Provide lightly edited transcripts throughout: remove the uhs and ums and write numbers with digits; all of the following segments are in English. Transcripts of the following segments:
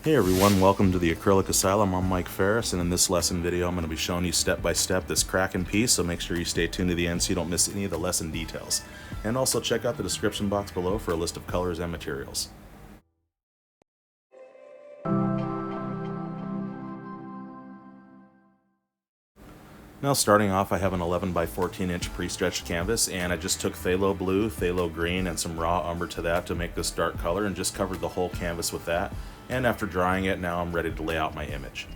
Hey everyone, welcome to the Acrylic Asylum. I'm Mike Ferris, and in this lesson video I'm going to be showing you step by step this Kraken piece, so make sure you stay tuned to the end so you don't miss any of the lesson details. And also check out the description box below for a list of colors and materials. Now starting off, I have an 11 by 14 inch pre-stretched canvas, and I just took Phthalo Blue, Phthalo Green, and some raw umber to that to make this dark color, and just covered the whole canvas with that. And after drying it, now I'm ready to lay out my image.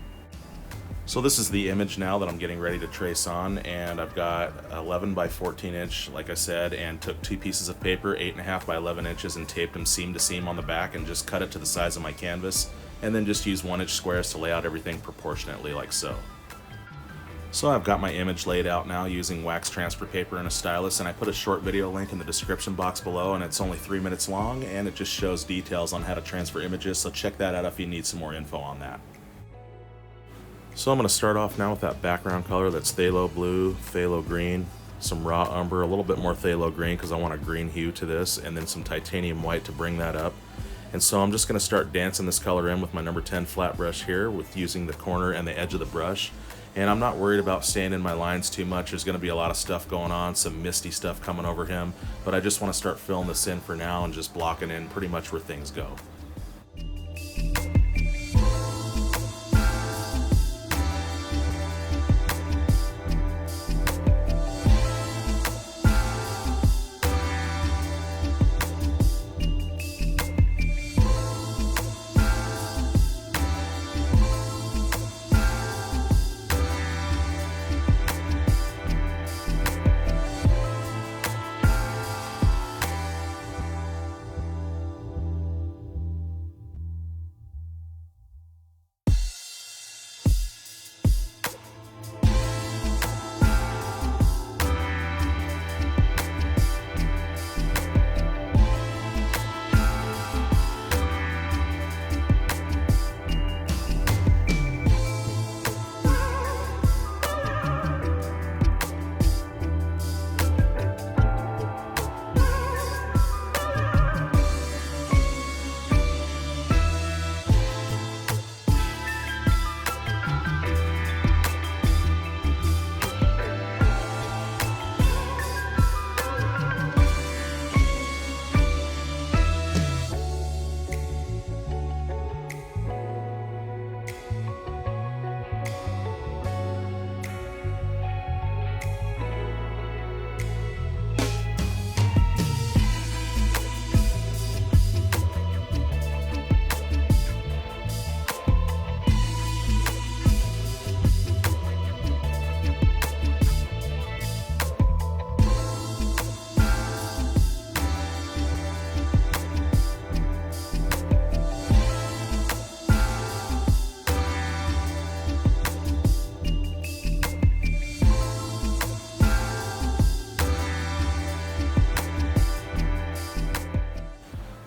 So this is the image now that I'm getting ready to trace on, and I've got 11 by 14 inch, like I said, and took two pieces of paper, 8.5 by 11 inches, and taped them seam to seam on the back and just cut it to the size of my canvas, and then just use 1 inch squares to lay out everything proportionately like so. So I've got my image laid out now using wax transfer paper and a stylus, and I put a short video link in the description box below, and it's only 3 minutes long, and it just shows details on how to transfer images, so check that out if you need some more info on that. So I'm going to start off now with that background color that's Phthalo Blue, Phthalo Green, some raw umber, a little bit more Phthalo Green because I want a green hue to this, and then some titanium white to bring that up. And so I'm just going to start dancing this color in with my number 10 flat brush here, with using the corner and the edge of the brush. And I'm not worried about staying in my lines too much. There's going to be a lot of stuff going on, some misty stuff coming over him, but I just want to start filling this in for now and just blocking in pretty much where things go.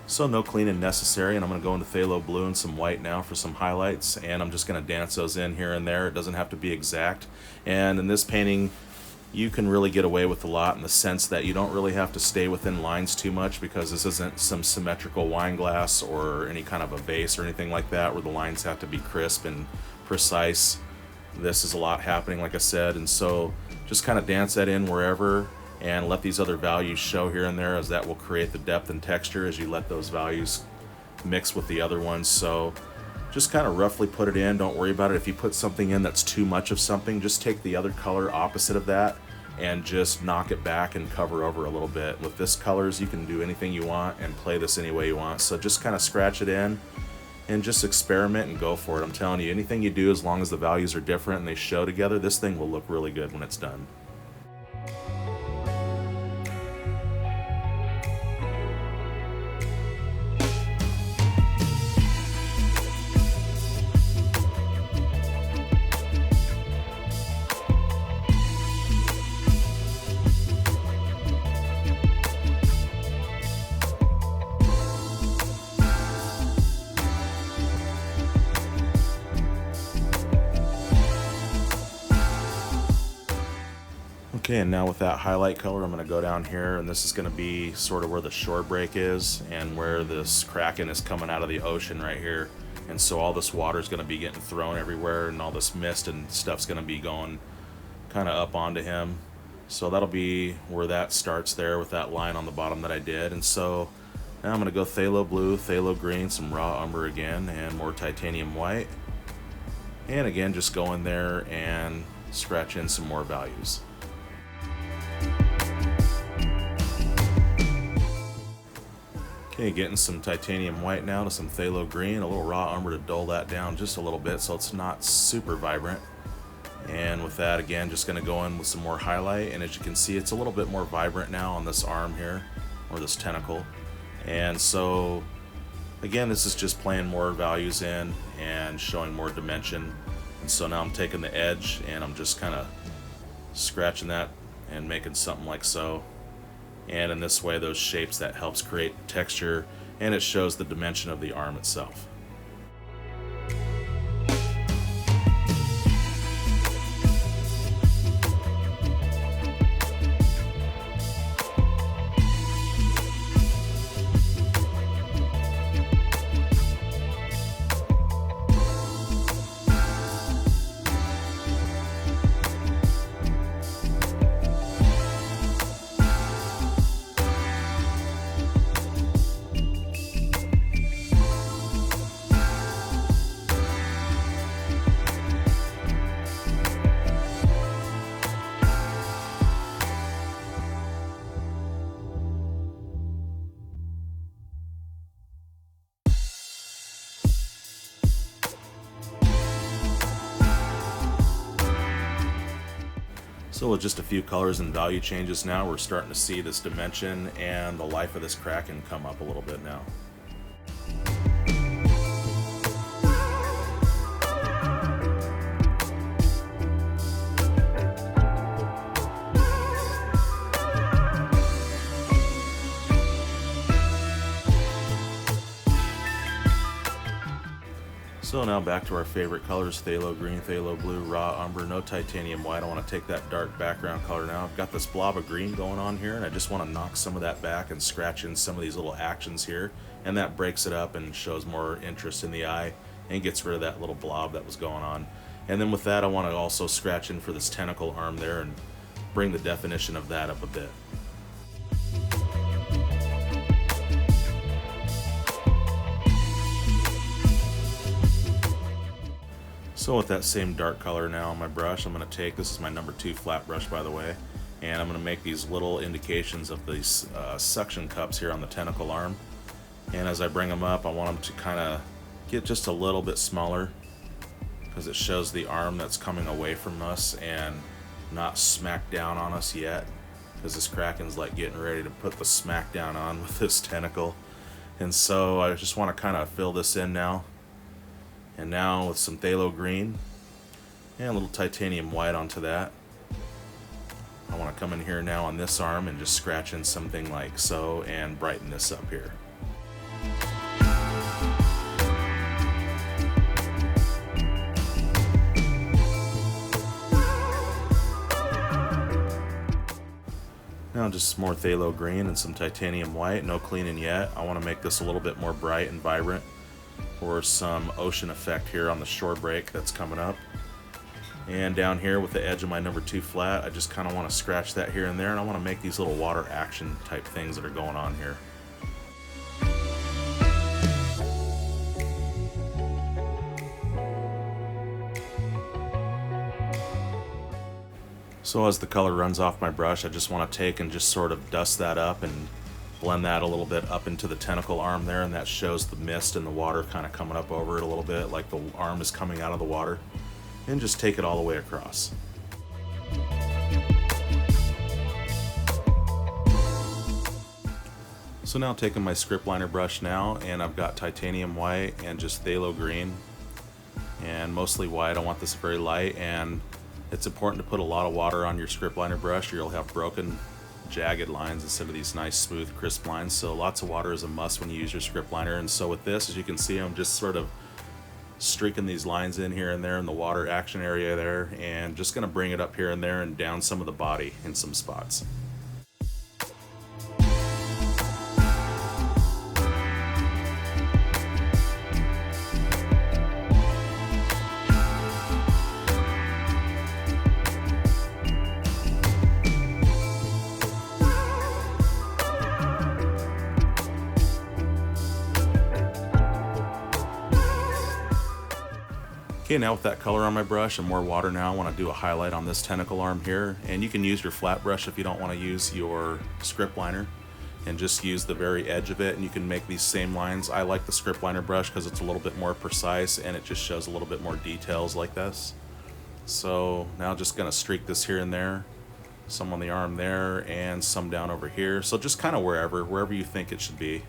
So no cleaning necessary, and I'm going to go into Phthalo Blue and some white now for some highlights, and I'm just going to dance those in here and there. It doesn't have to be exact, and in this painting you can really get away with a lot in the sense that you don't really have to stay within lines too much, because this isn't some symmetrical wine glass or any kind of a vase or anything like that where the lines have to be crisp and precise. This is a lot happening, like I said, and so just kind of dance that in wherever and let these other values show here and there, as that will create the depth and texture as you let those values mix with the other ones. So just kind of roughly put it in. Don't worry about it. If you put something in that's too much of something, just take the other color opposite of that and just knock it back and cover over a little bit. With this colors, you can do anything you want and play this any way you want. So just kind of scratch it in and just experiment and go for it. I'm telling you, anything you do, as long as the values are different and they show together, this thing will look really good when it's done. Okay, and now with that highlight color, I'm going to go down here, and this is going to be sort of where the shore break is and where this Kraken is coming out of the ocean right here. and so all this water is going to be getting thrown everywhere, and all this mist and stuff's going to be going kind of up onto him. So that'll be where that starts there with that line on the bottom that I did. And so now I'm going to go Phthalo Blue, Phthalo Green, some raw umber again, and more titanium white. And again, just go in there and scratch in some more values. Okay, getting some titanium white now to some phthalo green, a little raw umber to dull that down just a little bit so it's not super vibrant. And with that, again, just going to go in with some more highlight, and as you can see, it's a little bit more vibrant now on this arm here, or this tentacle. And so again, this is just playing more values in and showing more dimension. And so now I'm taking the edge and I'm just kind of scratching that and making something like so. And in this way, those shapes, that helps create texture, and it shows the dimension of the arm itself. So with just a few colors and value changes now, we're starting to see this dimension and the life of this kraken come up a little bit now. So now back to our favorite colors, phthalo green, phthalo blue, raw umber, no titanium white. I want to take that dark background color now. I've got this blob of green going on here, and I just want to knock some of that back and scratch in some of these little actions here, and that breaks it up and shows more interest in the eye and gets rid of that little blob that was going on. And then with that, I want to also scratch in for this tentacle arm there and bring the definition of that up a bit. So with that same dark color now on my brush, I'm going to take, this is my number 2 flat brush by the way, and I'm going to make these little indications of these suction cups here on the tentacle arm. And as I bring them up, I want them to kind of get just a little bit smaller, because it shows the arm that's coming away from us and not smack down on us yet, because this kraken's like getting ready to put the smack down on with this tentacle. And so I just want to kind of fill this in now. And now with some phthalo green and a little titanium white onto that, I want to come in here now on this arm and just scratch in something like so and brighten this up here. Now just some more phthalo green and some titanium white, no cleaning yet. I want to make this a little bit more bright and vibrant for some ocean effect here on the shore break that's coming up. And down here with the edge of my number 2 flat, I just kind of want to scratch that here and there, and I want to make these little water action type things that are going on here. So as the color runs off my brush, I just want to take and just sort of dust that up and blend that a little bit up into the tentacle arm there, and that shows the mist and the water kind of coming up over it a little bit, like the arm is coming out of the water. And just take it all the way across. So now taking my script liner brush now, and I've got titanium white and just phthalo green, and mostly white. I want this very light, and it's important to put a lot of water on your script liner brush or you'll have broken, jagged lines instead of these nice smooth crisp lines. So lots of water is a must when you use your script liner. And so with this, as you can see, I'm just sort of streaking these lines in here and there in the water action area there, and just going to bring it up here and there and down some of the body in some spots. Okay, now with that color on my brush and more water now, I want to do a highlight on this tentacle arm here. And you can use your flat brush if you don't want to use your script liner, and just use the very edge of it, and you can make these same lines. I like the script liner brush because it's a little bit more precise and it just shows a little bit more details like this. So now just gonna streak this here and there, some on the arm there and some down over here. So just kind of wherever you think it should be.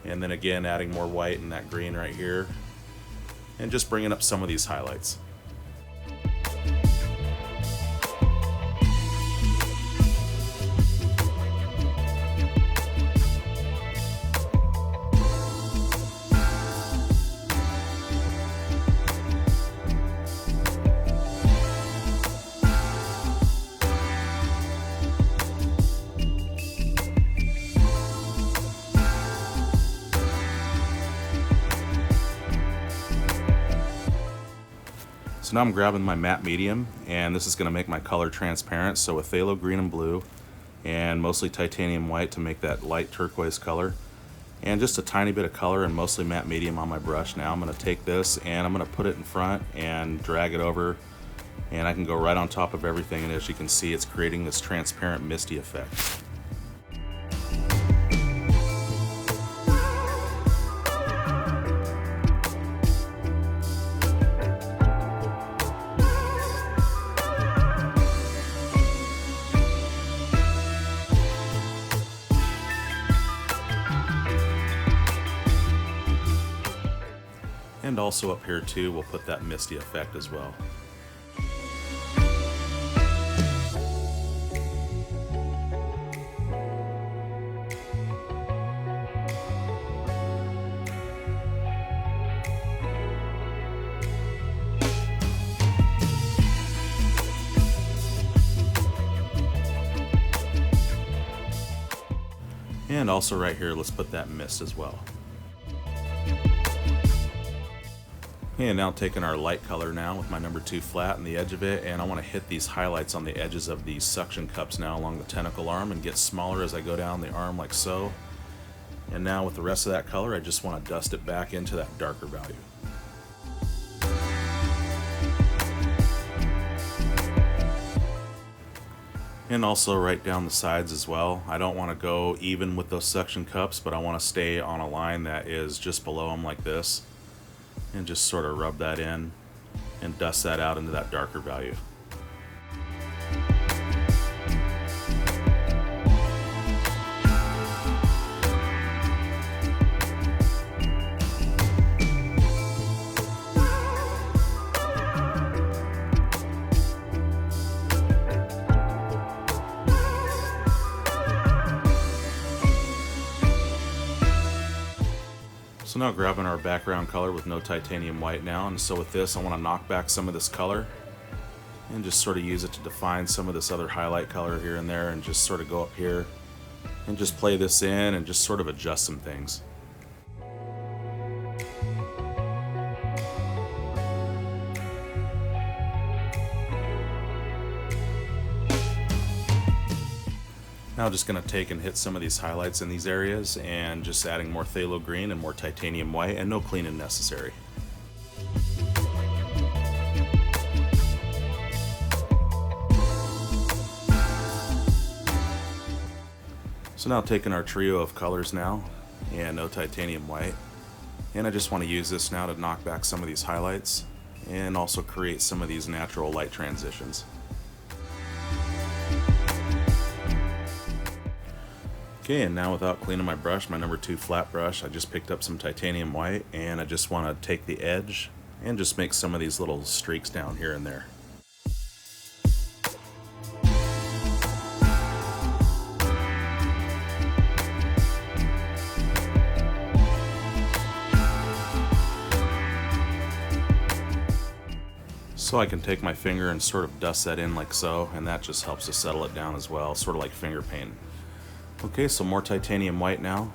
And then again adding more white and that green right here, and just bringing up some of these highlights. So now I'm grabbing my matte medium, and this is going to make my color transparent. So with Phthalo Green and Blue, and mostly titanium white to make that light turquoise color, and just a tiny bit of color and mostly matte medium on my brush. Now I'm going to take this and I'm going to put it in front and drag it over, and I can go right on top of everything, and as you can see, it's creating this transparent misty effect. And also up here too, we'll put that misty effect as well. And also right here, let's put that mist as well. And now taking our light color now with my number 2 flat on the edge of it, and I want to hit these highlights on the edges of these suction cups now along the tentacle arm and get smaller as I go down the arm like so. And now with the rest of that color, I just want to dust it back into that darker value. And also right down the sides as well. I don't want to go even with those suction cups, but I want to stay on a line that is just below them like this. And just sort of rub that in and dust that out into that darker value. So now grabbing our background color with no titanium white now, and so with this I want to knock back some of this color and just sort of use it to define some of this other highlight color here and there, and just sort of go up here and just play this in and just sort of adjust some things. Now just going to take and hit some of these highlights in these areas, and just adding more phthalo green and more titanium white, and no cleaning necessary. So now taking our trio of colors now, and no titanium white, and I just want to use this now to knock back some of these highlights and also create some of these natural light transitions. Okay, and now without cleaning my brush, my number 2 flat brush, I just picked up some titanium white, and I just want to take the edge and just make some of these little streaks down here and there. So I can take my finger and sort of dust that in like so, and that just helps to settle it down as well, sort of like finger painting. Okay, so more titanium white now,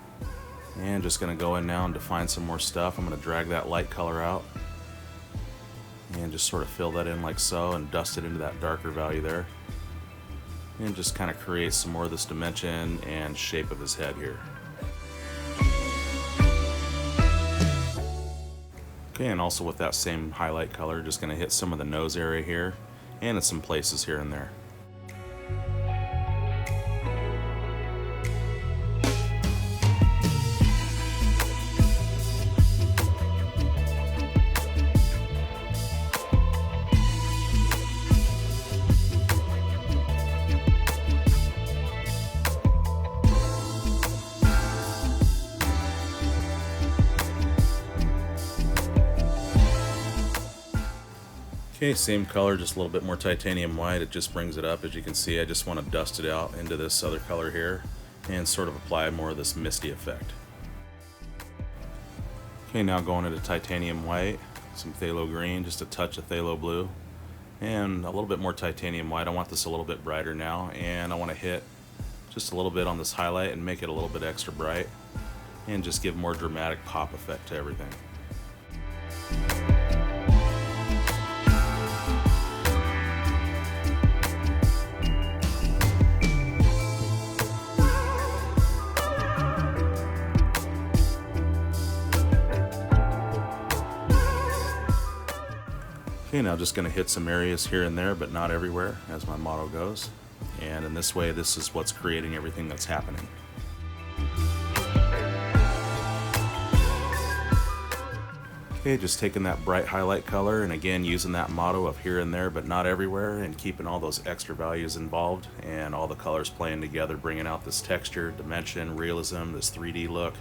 and just going to go in now and define some more stuff. I'm going to drag that light color out and just sort of fill that in like so, and dust it into that darker value there, and just kind of create some more of this dimension and shape of his head here. Okay, and also with that same highlight color, just going to hit some of the nose area here and in some places here and there. Okay, same color, just a little bit more titanium white. It just brings it up. As you can see, I just want to dust it out into this other color here and sort of apply more of this misty effect. Okay, now going into titanium white, some phthalo green, just a touch of phthalo blue, and a little bit more titanium white. I want this a little bit brighter now, and I want to hit just a little bit on this highlight and make it a little bit extra bright and just give more dramatic pop effect to everything. Okay, now just going to hit some areas here and there, but not everywhere, as my motto goes. And in this way, this is what's creating everything that's happening. Okay, just taking that bright highlight color and again using that motto of here and there, but not everywhere, and keeping all those extra values involved and all the colors playing together, bringing out this texture, dimension, realism, this 3D look.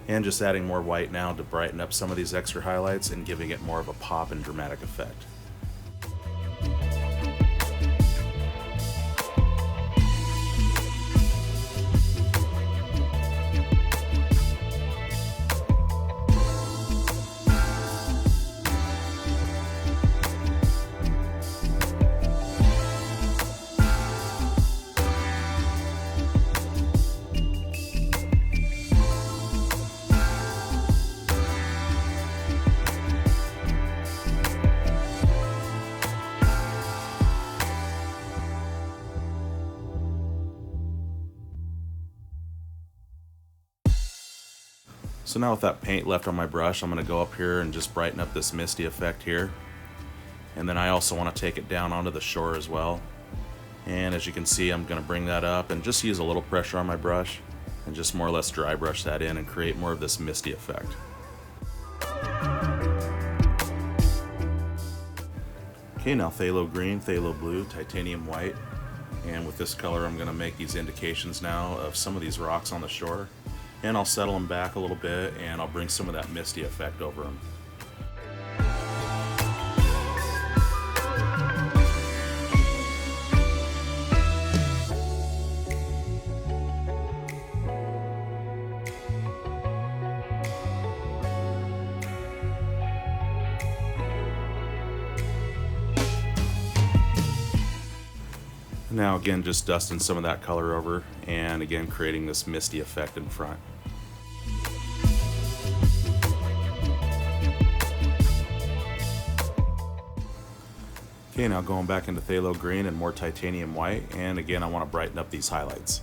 And just adding more white now to brighten up some of these extra highlights and giving it more of a pop and dramatic effect. So now with that paint left on my brush, I'm going to go up here and just brighten up this misty effect here. And then I also want to take it down onto the shore as well. And as you can see, I'm going to bring that up and just use a little pressure on my brush and just more or less dry brush that in and create more of this misty effect. Okay, now phthalo green, phthalo blue, titanium white. And with this color, I'm going to make these indications now of some of these rocks on the shore. And I'll settle them back a little bit and I'll bring some of that misty effect over them. Now again, just dusting some of that color over and again creating this misty effect in front. Okay, now going back into phthalo green and more titanium white, and again I want to brighten up these highlights.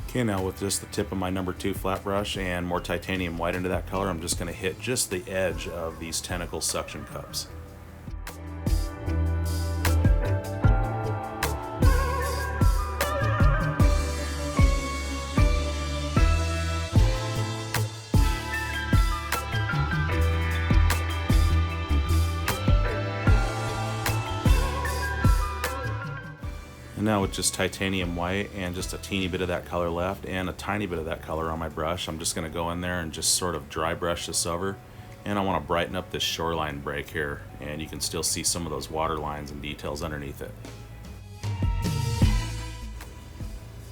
Okay, now with just the tip of my number 2 flat brush and more titanium white into that color, I'm just going to hit just the edge of these tentacle suction cups. And now with just titanium white and just a teeny bit of that color left and a tiny bit of that color on my brush, I'm just going to go in there and just sort of dry brush this over. And I want to brighten up this shoreline break here, and you can still see some of those water lines and details underneath it.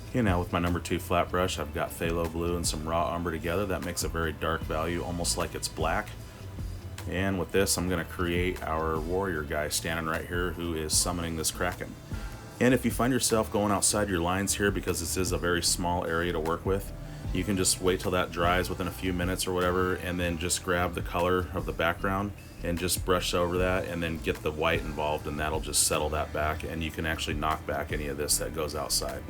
Okay, now with my number 2 flat brush, I've got Phthalo Blue and some raw umber together. That makes a very dark value, almost like it's black. And with this, I'm going to create our warrior guy standing right here who is summoning this Kraken. And if you find yourself going outside your lines here, because this is a very small area to work with, you can just wait till that dries within a few minutes or whatever, and then just grab the color of the background and just brush over that, and then get the white involved, and that'll just settle that back, and you can actually knock back any of this that goes outside.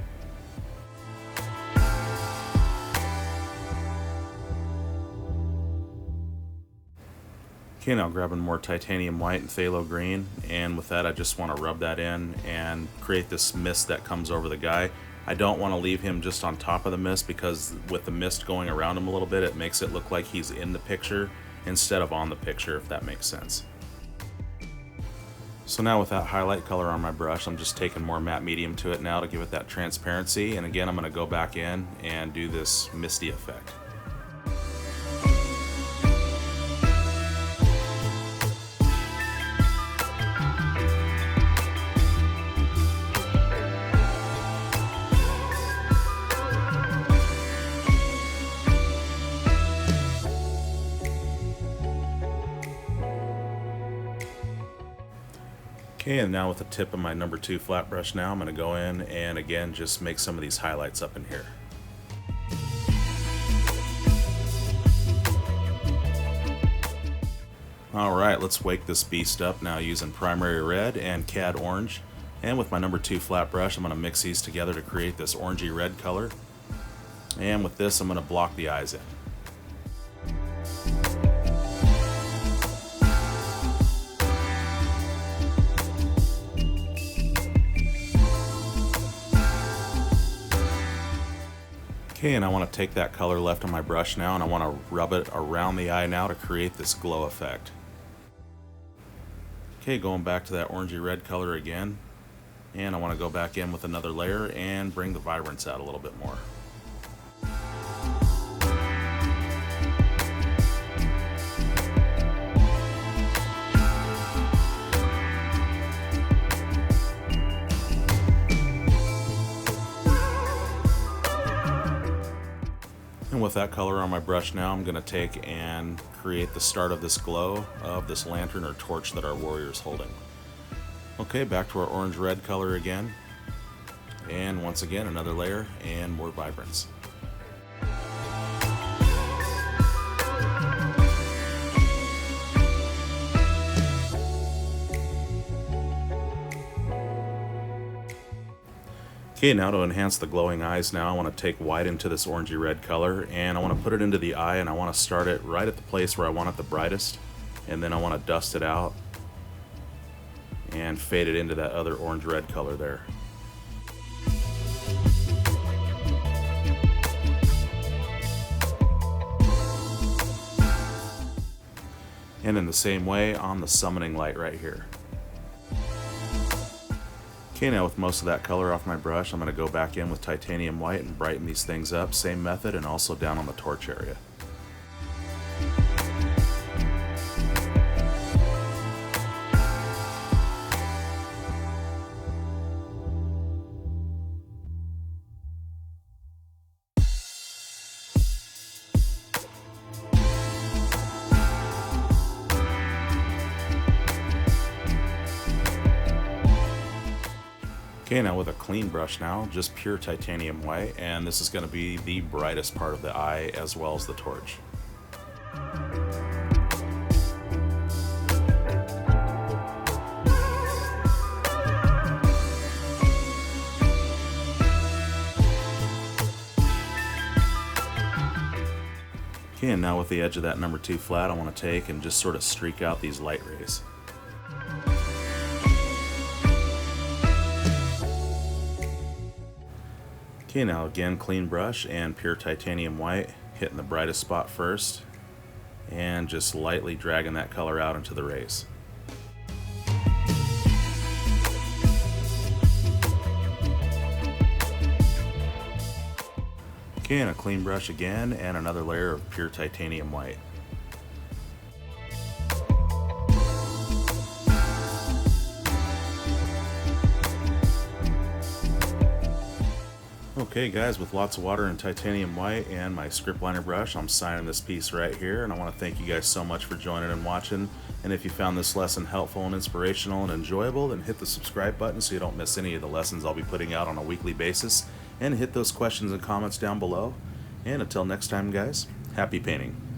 Okay, now grabbing more titanium white and phthalo green, and with that I just want to rub that in and create this mist that comes over the guy. I don't want to leave him just on top of the mist, because with the mist going around him a little bit, it makes it look like he's in the picture instead of on the picture, if that makes sense. So now with that highlight color on my brush, I'm just taking more matte medium to it now to give it that transparency, and again I'm going to go back in and do this misty effect. Okay, and now with the tip of my number 2 flat brush now, I'm going to go in and again just make some of these highlights up in here. Alright, let's wake this beast up now using primary red and cad orange. And with my number 2 flat brush, I'm going to mix these together to create this orangey red color. And with this, I'm going to block the eyes in. Okay, and I want to take that color left on my brush now, and I want to rub it around the eye now to create this glow effect. Okay, going back to that orangey red color again, and I want to go back in with another layer and bring the vibrance out a little bit more. And with that color on my brush now, I'm going to take and create the start of this glow of this lantern or torch that our warrior is holding. Okay, back to our orange-red color again. And once again, another layer and more vibrance. Okay, now to enhance the glowing eyes now, I want to take white into this orangey red color, and I want to put it into the eye, and I want to start it right at the place where I want it the brightest, and then I want to dust it out and fade it into that other orange red color there. And in the same way on the summoning light right here. Okay, now with most of that color off my brush, I'm going to go back in with titanium white and brighten these things up. Same method, and also down on the torch area. Okay, now with a clean brush now, just pure titanium white, and this is going to be the brightest part of the eye as well as the torch. Okay, and now with the edge of that number 2 flat, I want to take and just sort of streak out these light rays. Okay, now again, clean brush and pure titanium white, hitting the brightest spot first, and just lightly dragging that color out into the rays. Okay, and a clean brush again, and another layer of pure titanium white. Okay guys, with lots of water and titanium white and my script liner brush, I'm signing this piece right here, and I want to thank you guys so much for joining and watching. And if you found this lesson helpful and inspirational and enjoyable, then hit the subscribe button so you don't miss any of the lessons I'll be putting out on a weekly basis, and hit those questions and comments down below. And until next time guys, happy painting.